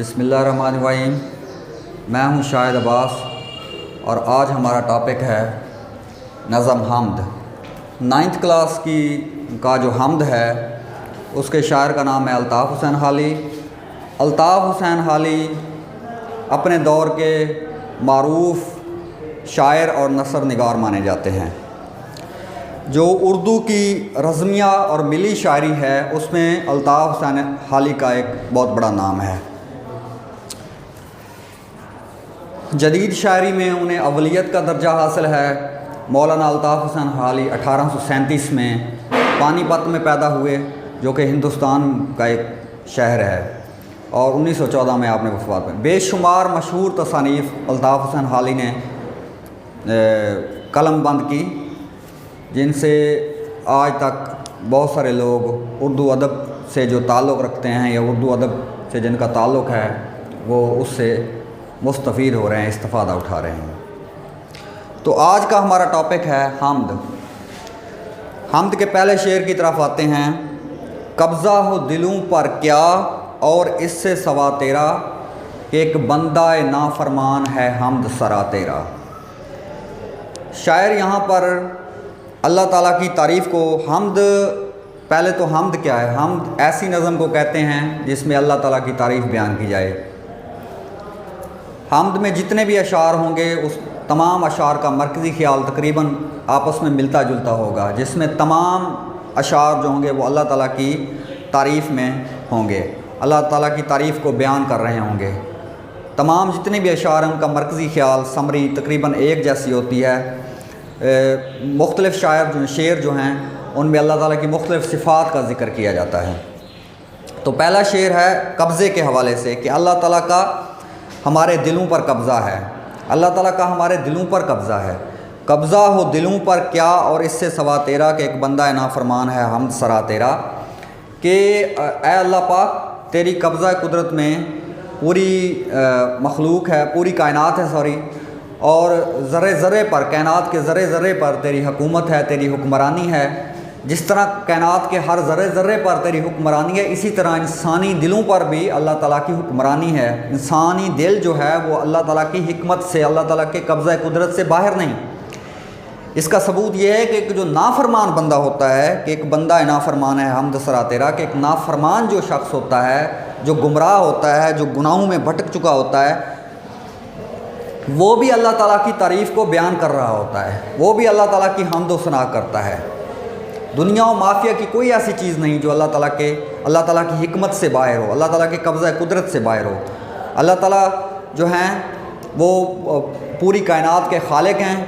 بسم اللہ الرحمن الرحیم۔ میں ہوں شاہد عباس اور آج ہمارا ٹاپک ہے نظم حمد۔ 9th کلاس کا جو حمد ہے اس کے شاعر کا نام ہے الطاف حسین حالی۔ الطاف حسین حالی اپنے دور کے معروف شاعر اور نثر نگار مانے جاتے ہیں۔ جو اردو کی رزمیہ اور ملی شاعری ہے اس میں الطاف حسین حالی کا ایک بہت بڑا نام ہے۔ جدید شاعری میں انہیں اولیت کا درجہ حاصل ہے۔ مولانا الطاف حسین حالی 1837 میں پانی پت میں پیدا ہوئے جو کہ ہندوستان کا ایک شہر ہے، اور 1914 میں آپ نے وفات پائی۔ بے شمار مشہور تصانیف الطاف حسین حالی نے قلم بند کی، جن سے آج تک بہت سارے لوگ اردو ادب سے جو تعلق رکھتے ہیں یا اردو ادب سے جن کا تعلق ہے وہ اس سے مستفید ہو رہے ہیں، استفادہ اٹھا رہے ہیں۔ تو آج کا ہمارا ٹاپک ہے حمد۔ حمد کے پہلے شعر کی طرف آتے ہیں۔ قبضہ ہو دلوں پر کیا اور اس سے سوا تیرا، ایک بندہ نافرمان ہے حمد سرا تیرا۔ شاعر یہاں پر اللہ تعالیٰ کی تعریف کو حمد، پہلے تو حمد کیا ہے؟ حمد ایسی نظم کو کہتے ہیں جس میں اللہ تعالیٰ کی تعریف بیان کی جائے۔ حمد میں جتنے بھی اشعار ہوں گے اس تمام اشعار کا مرکزی خیال تقریباً آپس میں ملتا جلتا ہوگا، جس میں تمام اشعار جو ہوں گے وہ اللہ تعالیٰ کی تعریف میں ہوں گے، اللہ تعالیٰ کی تعریف کو بیان کر رہے ہوں گے۔ تمام جتنے بھی اشعار ہیں ان کا مرکزی خیال سمری تقریباً ایک جیسی ہوتی ہے۔ مختلف شعر جو ہیں ان میں اللہ تعالیٰ کی مختلف صفات کا ذکر کیا جاتا ہے۔ تو پہلا شعر ہے قبضے کے حوالے سے کہ اللہ تعالیٰ کا ہمارے دلوں پر قبضہ ہے۔ اللہ تعالیٰ کا ہمارے دلوں پر قبضہ ہے۔ قبضہ ہو دلوں پر کیا اور اس سے سوا تیرا، کہ ایک بندہ نافرمان ہے حمد سرا تیرا، کہ اے اللہ پاک تیری قبضہ قدرت میں پوری مخلوق ہے، پوری کائنات ہے اور ذرے ذرے پر، کائنات کے ذرے ذرے پر تیری حکومت ہے، تیری حکمرانی ہے۔ جس طرح کائنات کے ہر ذرے ذرے پر تیری حکمرانی ہے، اسی طرح انسانی دلوں پر بھی اللہ تعالیٰ کی حکمرانی ہے۔ انسانی دل جو ہے وہ اللہ تعالیٰ کی حکمت سے، اللہ تعالیٰ کے قبضہ قدرت سے باہر نہیں۔ اس کا ثبوت یہ ہے کہ ایک جو نافرمان بندہ ہوتا ہے، کہ ایک بندہ نافرمان ہے حمد سرا تیرا، کہ ایک نافرمان جو شخص ہوتا ہے، جو گمراہ ہوتا ہے، جو گناہوں میں بھٹک چکا ہوتا ہے، وہ بھی اللہ تعالیٰ کی تعریف کو بیان کر رہا ہوتا ہے، وہ بھی اللہ تعالیٰ کی حمد و ثنا کرتا ہے۔ دنیا و مافیا کی کوئی ایسی چیز نہیں جو اللہ تعالیٰ کی حکمت سے باہر ہو، اللہ تعالیٰ کے قبضہ قدرت سے باہر ہو۔ اللہ تعالیٰ جو ہیں وہ پوری کائنات کے خالق ہیں،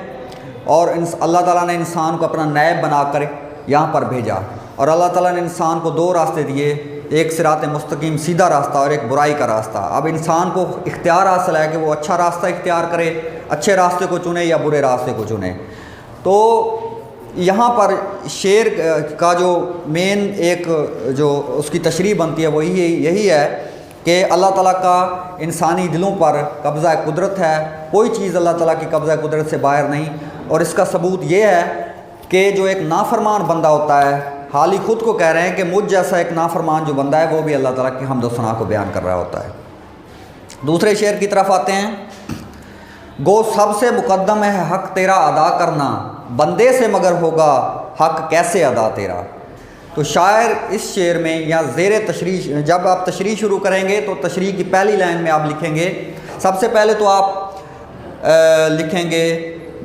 اور اللہ تعالیٰ نے انسان کو اپنا نائب بنا کر یہاں پر بھیجا، اور اللہ تعالیٰ نے انسان کو دو راستے دیے، ایک صراط مستقیم سیدھا راستہ اور ایک برائی کا راستہ۔ اب انسان کو اختیار حاصل ہے کہ وہ اچھا راستہ اختیار کرے، اچھے راستے کو چنے یا برے راستے کو چنے۔ تو یہاں پر شعر کا جو مین ایک جو اس کی تشریح بنتی ہے وہ یہی ہے کہ اللہ تعالیٰ کا انسانی دلوں پر قبضہ قدرت ہے، کوئی چیز اللہ تعالیٰ کی قبضہ قدرت سے باہر نہیں۔ اور اس کا ثبوت یہ ہے کہ جو ایک نافرمان بندہ ہوتا ہے، حالی خود کو کہہ رہے ہیں کہ مجھ جیسا ایک نافرمان جو بندہ ہے وہ بھی اللہ تعالیٰ کی حمد و ثنا کو بیان کر رہا ہوتا ہے۔ دوسرے شعر کی طرف آتے ہیں۔ گو سب سے مقدم ہے حق تیرا ادا کرنا، بندے سے مگر ہوگا حق کیسے ادا تیرا۔ تو شاعر اس شعر میں یا زیر تشریح، جب آپ تشریح شروع کریں گے تو تشریح کی پہلی لائن میں آپ لکھیں گے، سب سے پہلے تو آپ لکھیں گے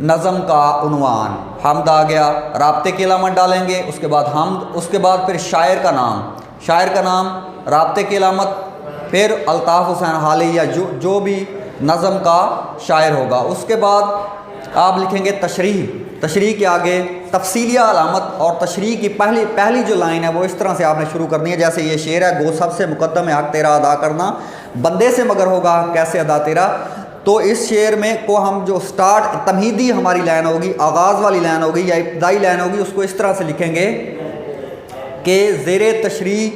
نظم کا عنوان، حمد آ گیا، رابطے کی علامت ڈالیں گے، اس کے بعد حمد، اس کے بعد پھر شاعر کا نام، رابطے کی علامت، پھر الطاف حسین حالی یا جو بھی نظم کا شاعر ہوگا۔ اس کے بعد آپ لکھیں گے تشریح کے آگے تفصیلیہ علامت، اور تشریح کی پہلی جو لائن ہے وہ اس طرح سے آپ نے شروع کرنی ہے جیسے یہ شعر ہے، گو سب سے مقدم ہے حق تیرا ادا کرنا، بندے سے مگر ہوگا حق کیسے ادا تیرا۔ تو اس شعر میں کو ہم جو سٹارٹ تمہیدی ہماری لائن ہوگی، آغاز والی لائن ہوگی یا ابتدائی لائن ہوگی، اس کو اس طرح سے لکھیں گے کہ زیر تشریح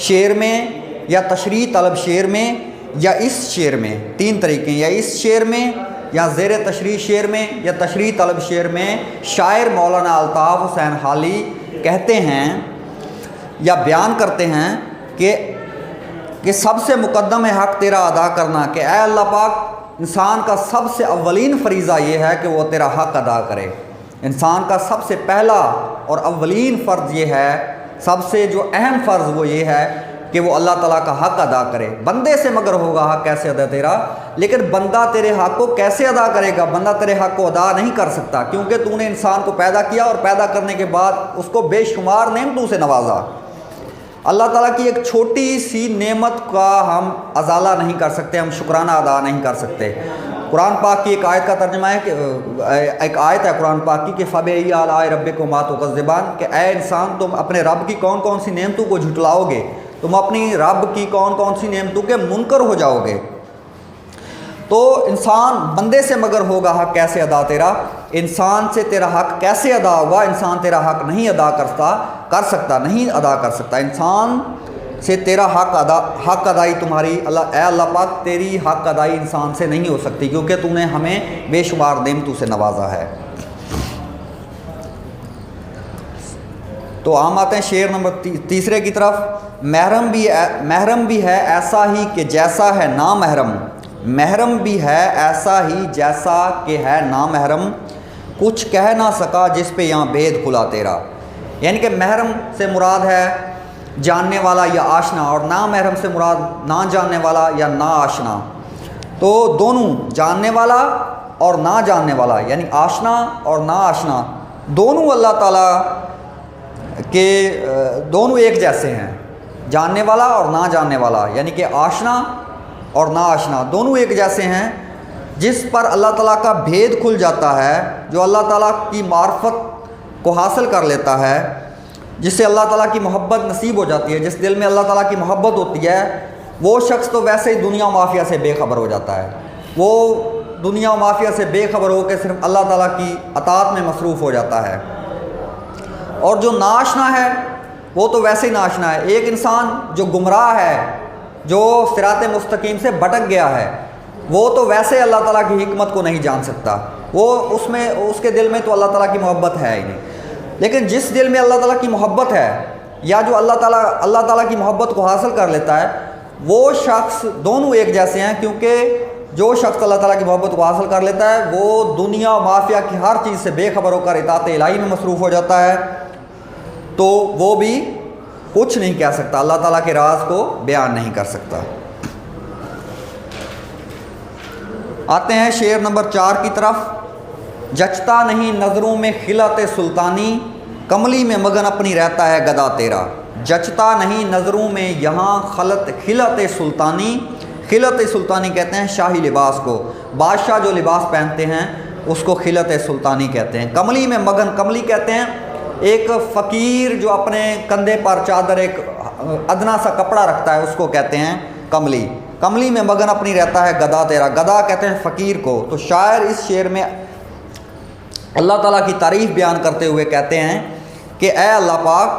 شعر میں یا تشریح طلب شعر میں یا اس شعر میں، تین طریقے، یا اس شعر میں یا زیر تشریح شعر میں یا تشریح طلب شعر میں، شاعر مولانا الطاف حسین حالی کہتے ہیں یا بیان کرتے ہیں کہ کہ سب سے مقدم حق تیرا ادا کرنا، کہ اے اللہ پاک انسان کا سب سے اولین فریضہ یہ ہے کہ وہ تیرا حق ادا کرے۔ انسان کا سب سے پہلا اور اولین فرض یہ ہے، سب سے جو اہم فرض وہ یہ ہے کہ وہ اللہ تعالیٰ کا حق ادا کرے۔ بندے سے مگر ہوگا حق کیسے ادا تیرا، لیکن بندہ تیرے حق کو کیسے ادا کرے گا؟ بندہ تیرے حق کو ادا نہیں کر سکتا، کیونکہ تو نے انسان کو پیدا کیا اور پیدا کرنے کے بعد اس کو بے شمار نعمتوں سے نوازا۔ اللہ تعالیٰ کی ایک چھوٹی سی نعمت کا ہم ازالہ نہیں کر سکتے، ہم شکرانہ ادا نہیں کر سکتے۔ قرآن پاک کی ایک آیت کا ترجمہ ہے کہ ایک آیت ہے قرآن پاک کی کہ فَبِأَيِّ آلَاءِ رَبِّكُمَا تُكَذِّبَانِ، کہ اے انسان تم اپنے رب کی کون کون سی نعمتوں کو جھٹلاؤ گے، تم اپنی رب کی کون کون سی نعمتوں کے منکر ہو جاؤ گے۔ تو انسان بندے سے مگر ہوگا حق کیسے ادا تیرا، انسان سے تیرا حق کیسے ادا ہوگا؟ انسان تیرا حق نہیں ادا نہیں ادا کر سکتا۔ انسان سے تیرا حق ادائی تمہاری اے اللہ پاک تیری حق ادائی انسان سے نہیں ہو سکتی، کیونکہ تو نے ہمیں بے شمار نعمتوں سے نوازا ہے۔ تو ہم آتے ہیں شعر نمبر تیسرے کی طرف۔ محرم بھی ہے ایسا ہی کہ جیسا ہے نامحرم، محرم بھی ہے ایسا ہی جیسا کہ ہے نامحرم، کچھ کہہ نہ سکا جس پہ یہاں بید کھلا تیرا۔ یعنی کہ محرم سے مراد ہے جاننے والا یا آشنا، اور نامحرم سے مراد نہ جاننے والا یا نا آشنا۔ تو دونوں جاننے والا اور نہ جاننے والا، یعنی آشنا اور نا آشنا، دونوں اللہ تعالیٰ کہ دونوں ایک جیسے ہیں۔ جاننے والا اور نہ جاننے والا، یعنی کہ آشنا اور نا آشنا دونوں ایک جیسے ہیں۔ جس پر اللہ تعالیٰ کا بھید کھل جاتا ہے، جو اللہ تعالیٰ کی معرفت کو حاصل کر لیتا ہے، جس سے اللہ تعالیٰ کی محبت نصیب ہو جاتی ہے، جس دل میں اللہ تعالیٰ کی محبت ہوتی ہے، وہ شخص تو ویسے ہی دنیا و مافیا سے بے خبر ہو جاتا ہے۔ وہ دنیا و مافیا سے بے خبر ہو کے صرف اللہ تعالیٰ کی اطاعت میں مصروف ہو جاتا ہے۔ اور جو ناشنا ہے وہ تو ویسے ہی ناشنا ہے۔ ایک انسان جو گمراہ ہے، جو صراط مستقیم سے بھٹک گیا ہے، وہ تو ویسے اللہ تعالیٰ کی حکمت کو نہیں جان سکتا، وہ اس کے دل میں تو اللہ تعالیٰ کی محبت ہے ہی نہیں۔ لیکن جس دل میں اللہ تعالیٰ کی محبت ہے، یا جو اللہ تعالیٰ کی محبت کو حاصل کر لیتا ہے، وہ شخص دونوں ایک جیسے ہیں، کیونکہ جو شخص اللہ تعالیٰ کی محبت کو حاصل کر لیتا ہے وہ دنیا و مافیا کی ہر چیز سے بے خبر ہو کر اطاعت الہی میں مصروف ہو جاتا ہے، تو وہ بھی کچھ نہیں کہہ سکتا، اللہ تعالیٰ کے راز کو بیان نہیں کر سکتا۔ آتے ہیں شعر نمبر 4 کی طرف۔ جچتا نہیں نظروں میں خلعت سلطانی، کملی میں مگن اپنی رہتا ہے گدا تیرا۔ جچتا نہیں نظروں میں یہاں خلعت سلطانی، خلعت سلطانی کہتے ہیں شاہی لباس کو، بادشاہ جو لباس پہنتے ہیں اس کو خلعت سلطانی کہتے ہیں۔ کملی میں مگن، کملی کہتے ہیں ایک فقیر جو اپنے کندھے پر چادر ایک ادنا سا کپڑا رکھتا ہے، اس کو کہتے ہیں کملی۔ کملی میں مگن اپنی رہتا ہے گدا تیرا، گدا کہتے ہیں فقیر کو۔ تو شاعر اس شعر میں اللہ تعالیٰ کی تعریف بیان کرتے ہوئے کہتے ہیں کہ اے اللہ پاک،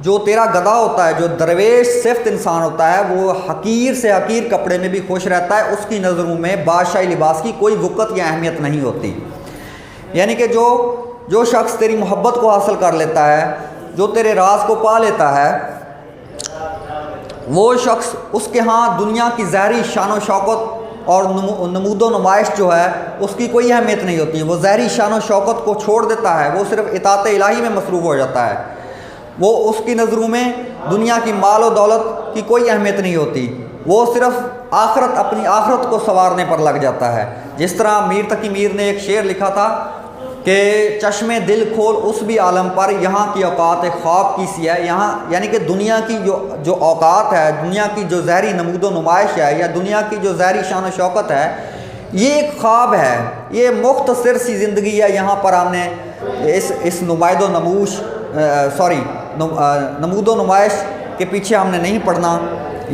جو تیرا گدا ہوتا ہے، جو درویش صفت انسان ہوتا ہے، وہ حقیر سے حقیر کپڑے میں بھی خوش رہتا ہے، اس کی نظروں میں بادشاہی لباس کی کوئی وقت یا اہمیت نہیں ہوتی۔ یعنی کہ جو شخص تیری محبت کو حاصل کر لیتا ہے، جو تیرے راز کو پا لیتا ہے، وہ شخص، اس کے ہاں دنیا کی ظاہری شان و شوکت اور نمود و نمائش جو ہے اس کی کوئی اہمیت نہیں ہوتی۔ وہ ظاہری شان و شوکت کو چھوڑ دیتا ہے، وہ صرف اطاعت الہی میں مصروف ہو جاتا ہے۔ وہ اس کی نظروں میں دنیا کی مال و دولت کی کوئی اہمیت نہیں ہوتی، وہ صرف اپنی آخرت کو سنوارنے پر لگ جاتا ہے۔ جس طرح میر تقی میر نے ایک شعر لکھا تھا کہ چشمے دل کھول اس بھی عالم پر، یہاں کی اوقات ایک خواب کی سی ہے۔ یہاں یعنی کہ دنیا کی جو اوقات ہے، دنیا کی جو ظاہری نمود و نمائش ہے، یا دنیا کی جو ظاہری شان و شوکت ہے، یہ ایک خواب ہے، یہ مختصر سی زندگی ہے۔ یہاں پر ہم نے اس نمود و نمائش کے پیچھے ہم نے نہیں پڑھنا،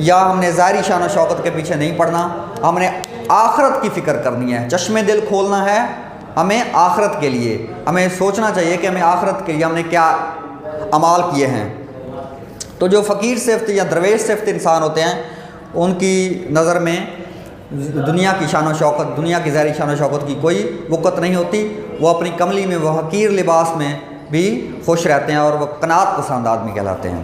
یا ہم نے ظاہری شان و شوکت کے پیچھے نہیں پڑھنا، ہم نے آخرت کی فکر کرنی ہے۔ چشمے دل کھولنا ہے ہمیں آخرت کے لیے، ہمیں سوچنا چاہیے کہ ہمیں آخرت کے لیے ہم نے کیا اعمال کیے ہیں۔ تو جو فقیر صفت یا درویش صفت انسان ہوتے ہیں، ان کی نظر میں دنیا کی شان و شوکت، دنیا کی ظاہری شان و شوکت کی کوئی وقت نہیں ہوتی۔ وہ اپنی کملی میں، وہ حقیر لباس میں بھی خوش رہتے ہیں، اور وہ قناعت پسند آدمی کہلاتے ہیں۔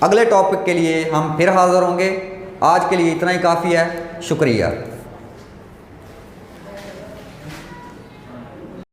اگلے ٹاپک کے لیے ہم پھر حاضر ہوں گے. آج کے لیے اتنا ہی کافی ہے. شکریہ.